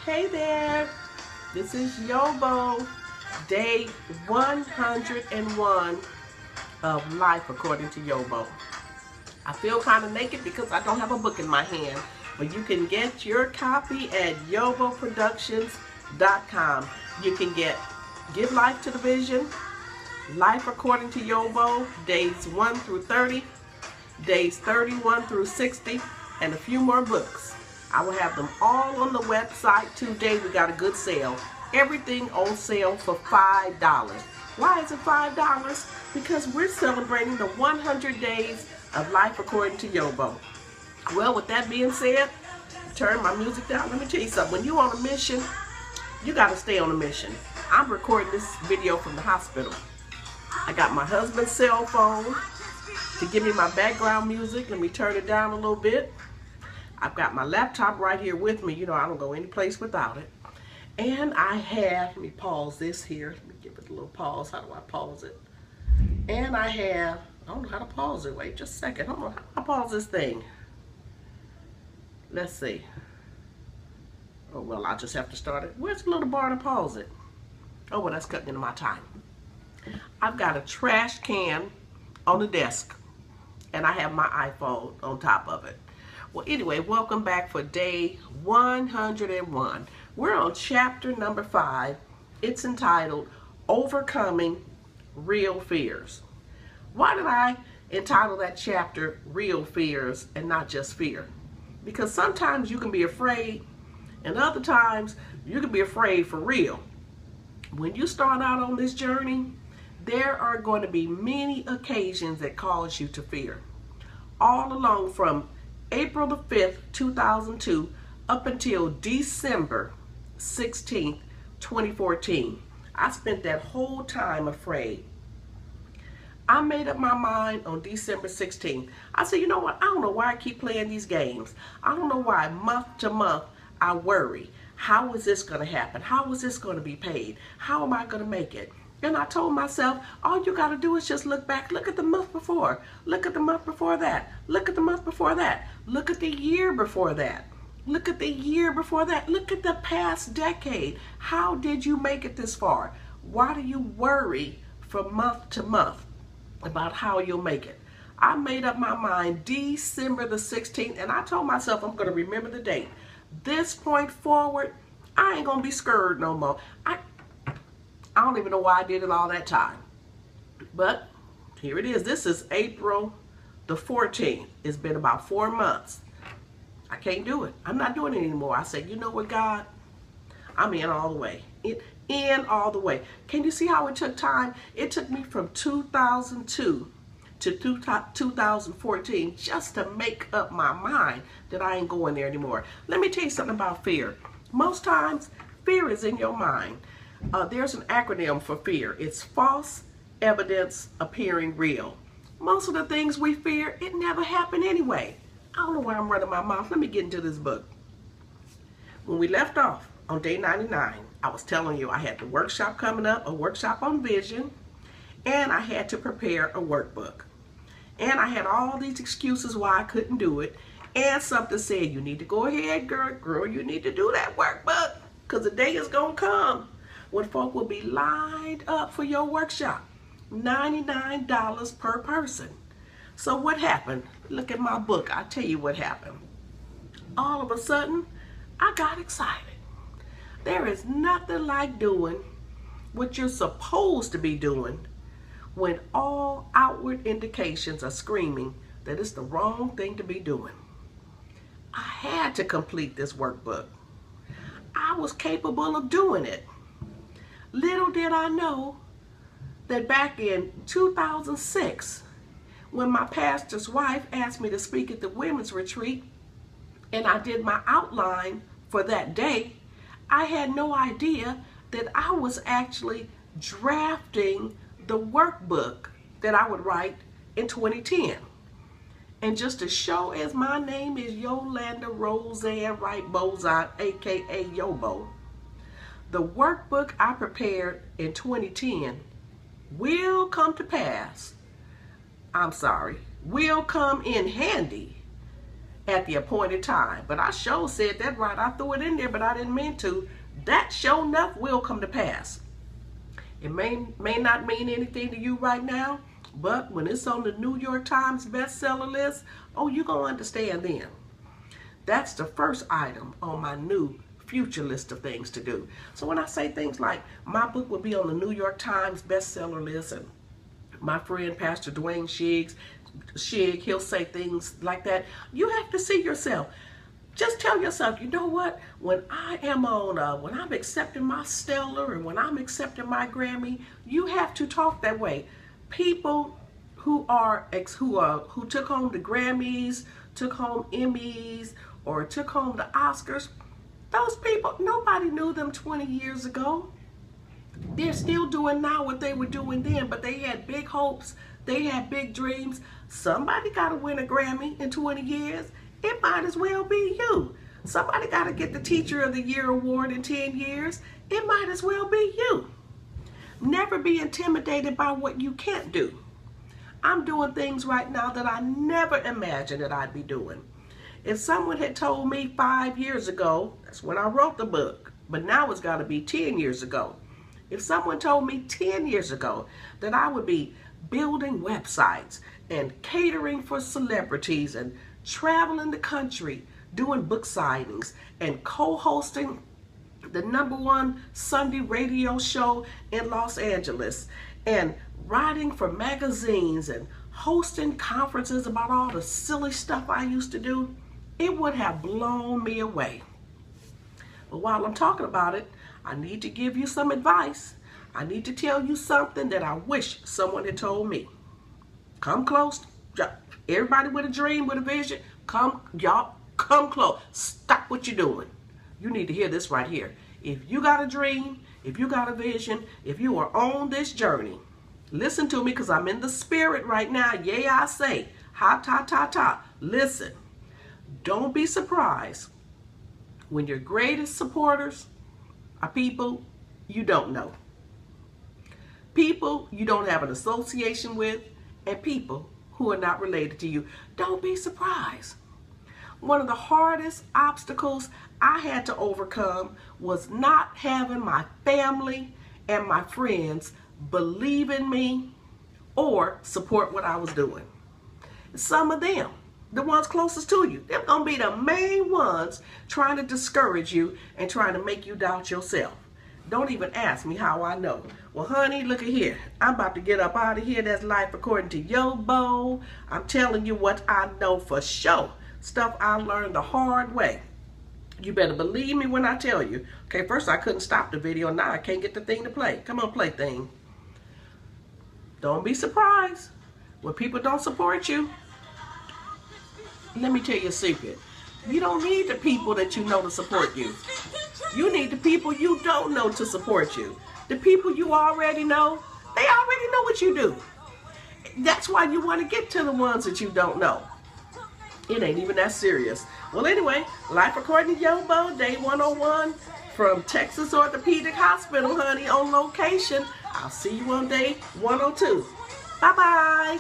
Hey there, this is YoBo, day 101 of life according to YoBo. I feel kind of naked because I don't have a book in my hand, but you can get your copy at YoBoProductions.com. You can get Give Life to the Vision, Life According to YoBo, days 1 through 30, days 31 through 60, and a few more books. I will have them all on the website today. We got a good sale. Everything on sale for $5. Why is it $5? Because we're celebrating the 100 days of life according to YoBo. Well, with that being said, turn my music down. Let me tell you something. When you're on a mission, you got to stay on a mission. I'm recording this video from the hospital. I got my husband's cell phone to give me my background music. Let me turn it down a little bit. I've got my laptop right here with me. You know, I don't go any place without it. And I have, let me pause this here. Let me give it a little pause. How do I pause it? And I have, I don't know how to pause it. Wait just a second. I don't know how to pause this thing. Let's see. Oh, well, I'll just have to start it. Where's the little bar to pause it? Oh, well, that's cutting into my time. I've got a trash can on the desk. And I have my iPhone on top of it. Well, anyway, welcome back for day 101. We're on chapter number 5. It's entitled, Overcoming Real Fears. Why did I entitle that chapter Real Fears and not just fear? Because sometimes you can be afraid, and other times you can be afraid for real. When you start out on this journey, there are going to be many occasions that cause you to fear. All along from April the 5th, 2002, up until December 16th, 2014. I spent that whole time afraid. I made up my mind on December 16th. I said, you know what? I don't know why I keep playing these games. I don't know why month to month I worry. How is this going to happen? How is this going to be paid? How am I going to make it? And I told myself, all you got to do is just look back. Look at the month before. Look at the month before that. Look at the month before that. Look at the year before that. Look at the year before that. Look at the past decade. How did you make it this far? Why do you worry from month to month about how you'll make it? I made up my mind December the 16th, and I told myself I'm going to remember the date. This point forward, I ain't going to be scared no more. I don't even know why I did it all that time. But here it is. This is April the 14th. It's been about 4 months. I can't do it. I'm not doing it anymore. I said, you know what, God? I'm in all the way. In all the way. Can you see how it took time? It took me from 2002 to 2014 just to make up my mind that I ain't going there anymore. Let me tell you something about fear. Most times, fear is in your mind. There's an acronym for fear. It's false evidence appearing real. Most of the things we fear, it never happened anyway. I don't know why I'm running my mouth. Let me get into this book. When we left off on day 99, I was telling you I had the workshop coming up, a workshop on vision, and I had to prepare a workbook. And I had all these excuses why I couldn't do it. And something said, you need to go ahead, girl, you need to do that workbook because the day is going to come when folk will be lined up for your workshop. $99 per person. So what happened? Look at my book. I'll tell you what happened. All of a sudden, I got excited. There is nothing like doing what you're supposed to be doing when all outward indications are screaming that it's the wrong thing to be doing. I had to complete this workbook. I was capable of doing it. Little did I know that back in 2006, when my pastor's wife asked me to speak at the women's retreat, and I did my outline for that day, I had no idea that I was actually drafting the workbook that I would write in 2010. And just to show as my name is Yolanda Roseanne Wright Bozon, aka YoBo, the workbook I prepared in 2010 will come to pass. Will come in handy at the appointed time. But I sure said that right. I threw it in there, but I didn't mean to. That sure enough will come to pass. It may not mean anything to you right now, but when it's on the New York Times bestseller list, oh, you're going to understand then. That's the first item on my new future list of things to do. So when I say things like my book will be on the New York Times bestseller list, and my friend Pastor Dwayne Shigg, he'll say things like that, you have to see yourself. Just tell yourself, you know what? When I am on, when I'm accepting my Stellar and when I'm accepting my Grammy, you have to talk that way. People who took home the Grammys, took home Emmys, or took home the Oscars, those people, nobody knew them 20 years ago. They're still doing now what they were doing then, but they had big hopes. They had big dreams. Somebody got to win a Grammy in 20 years. It might as well be you. Somebody got to get the Teacher of the Year award in 10 years. It might as well be you. Never be intimidated by what you can't do. I'm doing things right now that I never imagined that I'd be doing. If someone had told me 5 years ago, that's when I wrote the book, but now it's got to be 10 years ago. If someone told me 10 years ago that I would be building websites and catering for celebrities and traveling the country, doing book signings and co-hosting the #1 Sunday radio show in Los Angeles and writing for magazines and hosting conferences about all the silly stuff I used to do, it would have blown me away. But while I'm talking about it, I need to give you some advice. I need to tell you something that I wish someone had told me. Come close. Everybody with a dream, with a vision, y'all, come close. Stop what you're doing. You need to hear this right here. If you got a dream, if you got a vision, if you are on this journey, listen to me because I'm in the spirit right now. Yea, I say, ha, ta, ta, ta. Listen, don't be surprised when your greatest supporters are people you don't know. People you don't have an association with, and people who are not related to you. Don't be surprised. One of the hardest obstacles I had to overcome was not having my family and my friends believe in me or support what I was doing. Some of them, the ones closest to you, they're going to be the main ones trying to discourage you and trying to make you doubt yourself. Don't even ask me how I know. Well, honey, look at here. I'm about to get up out of here. That's life according to YoBo. I'm telling you what I know for sure. Stuff I learned the hard way. You better believe me when I tell you. Okay, first I couldn't stop the video. Now I can't get the thing to play. Come on, play thing. Don't be surprised when people don't support you. Let me tell you a secret. You don't need the people that you know to support you. You need the people you don't know to support you. The people you already know, they already know what you do. That's why you want to get to the ones that you don't know. It ain't even that serious. Well, anyway, Life According to YoBo, day 101 from Texas Orthopedic Hospital, honey, on location. I'll see you on day 102. Bye-bye.